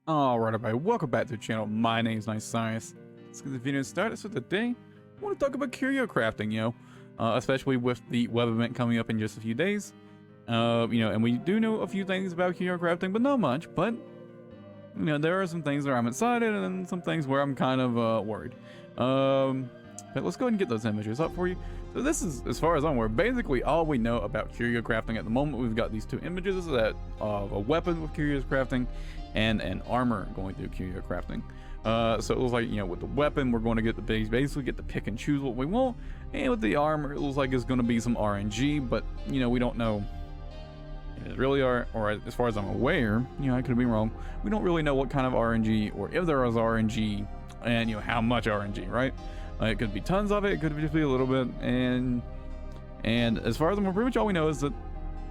Alright everybody, welcome back to the channel. My name's Nice Science. Let's get the video started. So today, I want to talk about Qurios Crafting, especially with the web event coming up in just a few days. And we do know a few things about Qurios Crafting, but not much. But, there are some things where I'm excited and some things where I'm kind of worried. But let's go ahead and get those images up for you. So this is, as far as I'm aware, basically all we know about Qurios Crafting at the moment. We've got these two images that of a weapon with Qurios Crafting and an armor going through Qurios Crafting. So it looks like, with the weapon, we're going to get the basically get to pick and choose what we want. And with the armor, it looks like it's going to be some RNG, but, we don't know if it really are, or as far as I'm aware, I could be wrong. We don't really know what kind of RNG, or if there is RNG, and, how much RNG, right? It could be tons of it, it could just be a little bit, and as far as I'm aware, pretty much all we know is that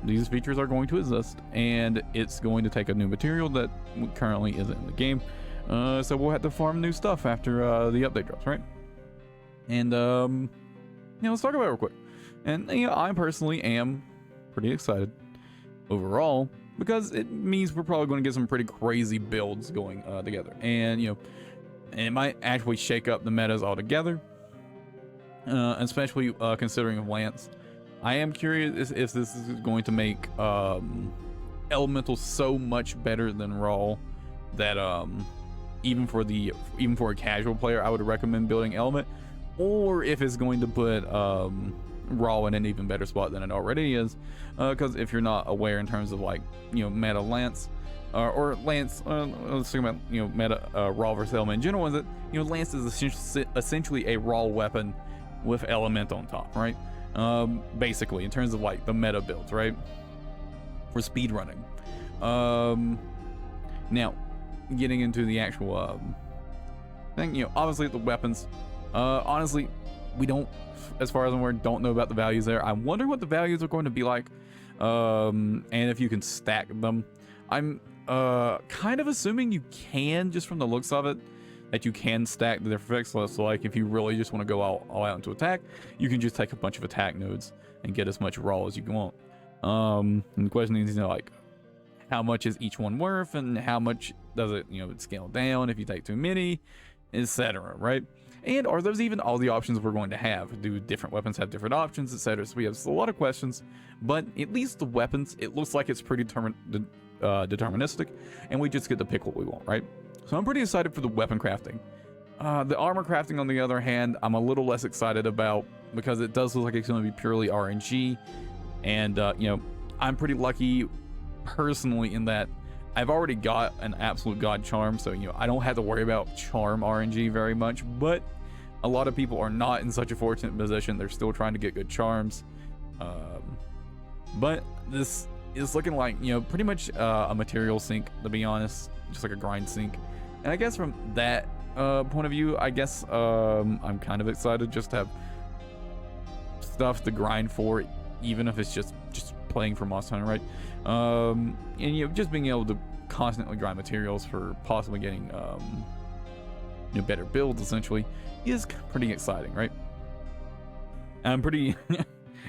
these features are going to exist, and it's going to take a new material that currently isn't in the game. So we'll have to farm new stuff after the update drops, right? And let's talk about it real quick. And I personally am pretty excited overall because it means we're probably going to get some pretty crazy builds going together, and it might actually shake up the metas altogether, especially considering Lance. I am curious if this is going to make Elemental so much better than Raw that even for a casual player, I would recommend building Element, or if it's going to put Raw in an even better spot than it already is. Because if you're not aware in terms of meta Lance, or Lance, let's talk about meta Raw versus Element in general, is that Lance is essentially a Raw weapon with Element on top, right? Basically, in terms of the meta builds, right? For speed running. Now, getting into the actual thing, obviously the weapons. Honestly, we don't, as far as I'm aware, don't know about the values there. I wonder what the values are going to be like, and if you can stack them. I'm kind of assuming you can, just from the looks of it, that you can stack the different effects. So if you really just want to go all out into attack, you can just take a bunch of attack nodes and get as much raw as you want. And the question is, how much is each one worth, and how much does it, scale down if you take too many, etc. Right? And are those even all the options we're going to have? Do different weapons have different options, etc.? So we have a lot of questions, but at least the weapons, it looks like it's pretty deterministic, and we just get to pick what we want, right? So I'm pretty excited for the weapon crafting. The armor crafting, on the other hand, I'm a little less excited about, because it does look like it's going to be purely RNG. And, I'm pretty lucky personally in that I've already got an absolute god charm. So, I don't have to worry about charm RNG very much. But a lot of people are not in such a fortunate position. They're still trying to get good charms. But this is looking like, pretty much a material sink, to be honest. Just like a grind sink. And I guess from that point of view, I guess I'm kind of excited just to have stuff to grind for, even if it's just playing for Monster Hunter, right? And just being able to constantly grind materials for possibly getting better builds, essentially, is pretty exciting, right? I'm pretty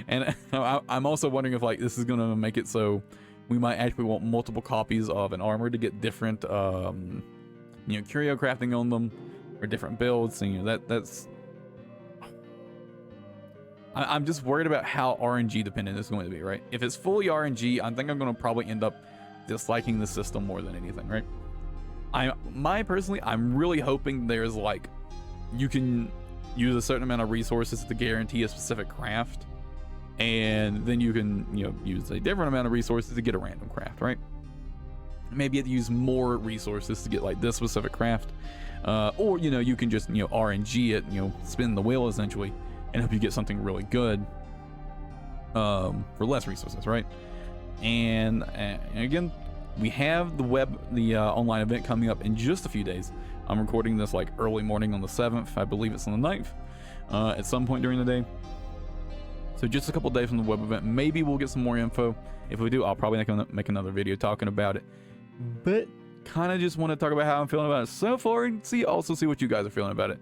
and I'm also wondering if this is gonna make it so we might actually want multiple copies of an armor to get different Qurios crafting on them, or different builds. And that's I'm just worried about how RNG dependent it's going to be, right? If it's fully RNG, I think I'm going to probably end up disliking the system more than anything, right? I'm really hoping there's you can use a certain amount of resources to guarantee a specific craft, and then you can use a different amount of resources to get a random craft, right? Maybe you have to use more resources to get this specific craft, or you can just RNG it, spin the wheel essentially, and hope you get something really good for less resources, right? And again, we have the online event coming up in just a few days. I'm recording this early morning on the 7th. I believe it's on the 9th, at some point during the day. So just a couple days from the web event, maybe we'll get some more info. If we do, I'll probably make another video talking about it. But kind of just want to talk about how I'm feeling about it so far, and also see what you guys are feeling about it.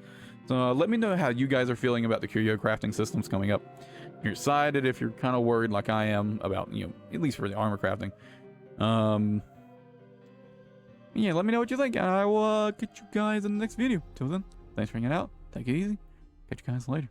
So let me know how you guys are feeling about the Qurios crafting systems coming up. If you're excited, if you're kind of worried like I am about, at least for the armor crafting. And yeah, let me know what you think, and I will catch you guys in the next video. Till then, thanks for hanging out. Take it easy. Catch you guys later.